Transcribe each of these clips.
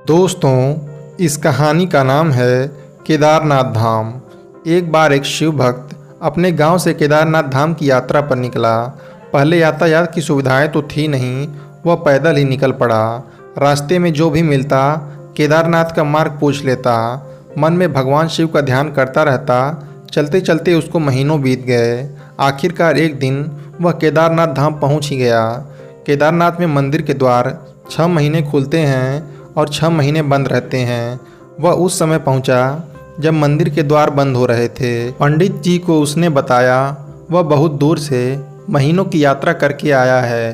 दोस्तों, इस कहानी का नाम है केदारनाथ धाम। एक बार एक शिव भक्त अपने गांव से केदारनाथ धाम की यात्रा पर निकला। पहले यातायात की सुविधाएं तो थी नहीं, वह पैदल ही निकल पड़ा। रास्ते में जो भी मिलता केदारनाथ का मार्ग पूछ लेता। मन में भगवान शिव का ध्यान करता रहता। चलते चलते उसको महीनों बीत गए। आखिरकार एक दिन वह केदारनाथ धाम पहुंच ही गया। केदारनाथ में मंदिर के द्वार 6 महीने खुलते हैं और 6 महीने बंद रहते हैं। वह उस समय पहुंचा जब मंदिर के द्वार बंद हो रहे थे। पंडित जी को उसने बताया वह बहुत दूर से महीनों की यात्रा करके आया है।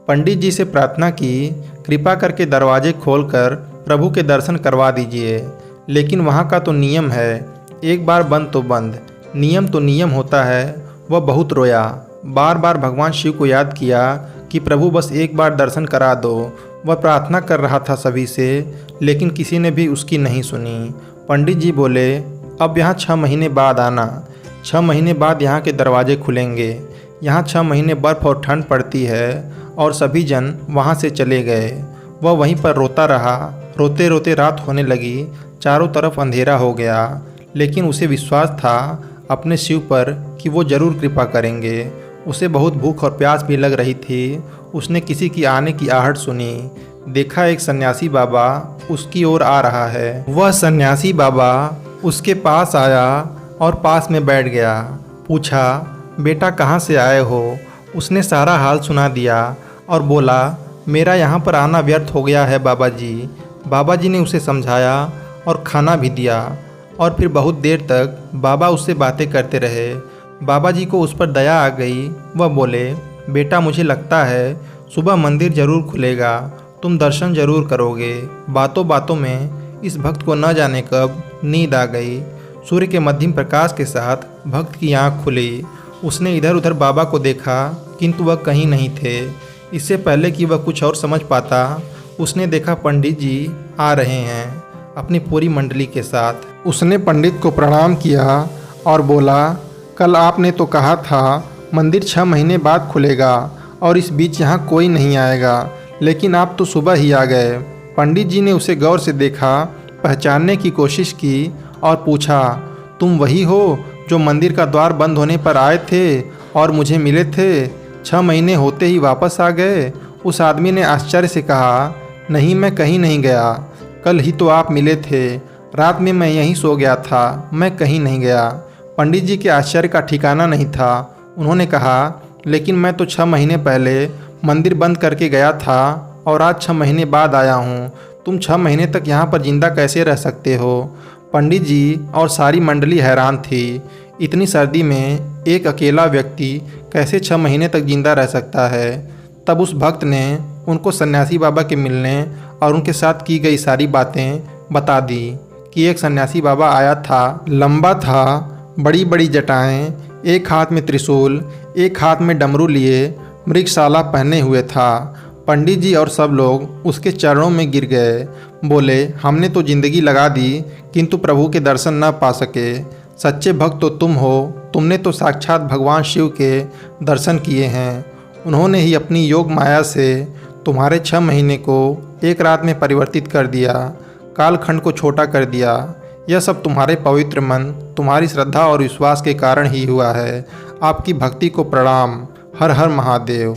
पंडित जी से प्रार्थना की, कृपा करके दरवाजे खोलकर प्रभु के दर्शन करवा दीजिए। लेकिन वहाँ का तो नियम है, एक बार बंद तो बंद, नियम तो नियम होता है। वह बहुत रोया, बार बार भगवान शिव को याद किया कि प्रभु बस एक बार दर्शन करा दो। वह प्रार्थना कर रहा था सभी से, लेकिन किसी ने भी उसकी नहीं सुनी। पंडित जी बोले, अब यहाँ 6 महीने बाद आना। 6 महीने बाद यहाँ के दरवाजे खुलेंगे। यहाँ 6 महीने बर्फ़ और ठंड पड़ती है। और सभी जन वहाँ से चले गए। वह वहीं पर रोता रहा। रोते रोते रात होने लगी, चारों तरफ अंधेरा हो गया। लेकिन उसे विश्वास था अपने शिव पर कि वो ज़रूर कृपा करेंगे। उसे बहुत भूख और प्यास भी लग रही थी। उसने किसी की आने की आहट सुनी। देखा एक सन्यासी बाबा उसकी ओर आ रहा है। वह सन्यासी बाबा उसके पास आया और पास में बैठ गया। पूछा, बेटा कहाँ से आए हो? उसने सारा हाल सुना दिया और बोला, मेरा यहाँ पर आना व्यर्थ हो गया है बाबा जी। बाबा जी ने उसे समझाया और खाना भी दिया। और फिर बहुत देर तक बाबा उससे बातें करते रहे। बाबा जी को उस पर दया आ गई। वह बोले, बेटा मुझे लगता है सुबह मंदिर जरूर खुलेगा, तुम दर्शन जरूर करोगे। बातों बातों में इस भक्त को न जाने कब नींद आ गई। सूर्य के मध्यम प्रकाश के साथ भक्त की आँख खुली। उसने इधर उधर बाबा को देखा, किंतु वह कहीं नहीं थे। इससे पहले कि वह कुछ और समझ पाता, उसने देखा पंडित जी आ रहे हैं अपनी पूरी मंडली के साथ। उसने पंडित को प्रणाम किया और बोला, कल आपने तो कहा था मंदिर 6 महीने बाद खुलेगा और इस बीच यहाँ कोई नहीं आएगा, लेकिन आप तो सुबह ही आ गए। पंडित जी ने उसे गौर से देखा, पहचानने की कोशिश की और पूछा, तुम वही हो जो मंदिर का द्वार बंद होने पर आए थे और मुझे मिले थे? 6 महीने होते ही वापस आ गए? उस आदमी ने आश्चर्य से कहा, नहीं, मैं कहीं नहीं गया। कल ही तो आप मिले थे। रात में मैं यहीं सो गया था, मैं कहीं नहीं गया। पंडित जी के आश्चर्य का ठिकाना नहीं था। उन्होंने कहा, लेकिन मैं तो 6 महीने पहले मंदिर बंद करके गया था और आज 6 महीने बाद आया हूँ। तुम 6 महीने तक यहाँ पर जिंदा कैसे रह सकते हो? पंडित जी और सारी मंडली हैरान थी। इतनी सर्दी में एक अकेला व्यक्ति कैसे 6 महीने तक जिंदा रह सकता है? तब उस भक्त ने उनको सन्यासी बाबा के मिलने और उनके साथ की गई सारी बातें बता दी कि एक सन्यासी बाबा आया था, लंबा था, बड़ी बड़ी जटाएं, एक हाथ में त्रिशूल, एक हाथ में डमरू लिए, मृगशाला पहने हुए था। पंडित जी और सब लोग उसके चरणों में गिर गए। बोले, हमने तो जिंदगी लगा दी किंतु प्रभु के दर्शन न पा सके। सच्चे भक्त तो तुम हो, तुमने तो साक्षात भगवान शिव के दर्शन किए हैं। उन्होंने ही अपनी योग माया से तुम्हारे 6 महीने को एक रात में परिवर्तित कर दिया, कालखंड को छोटा कर दिया। यह सब तुम्हारे पवित्र मन, तुम्हारी श्रद्धा और विश्वास के कारण ही हुआ है। आपकी भक्ति को प्रणाम। हर हर महादेव।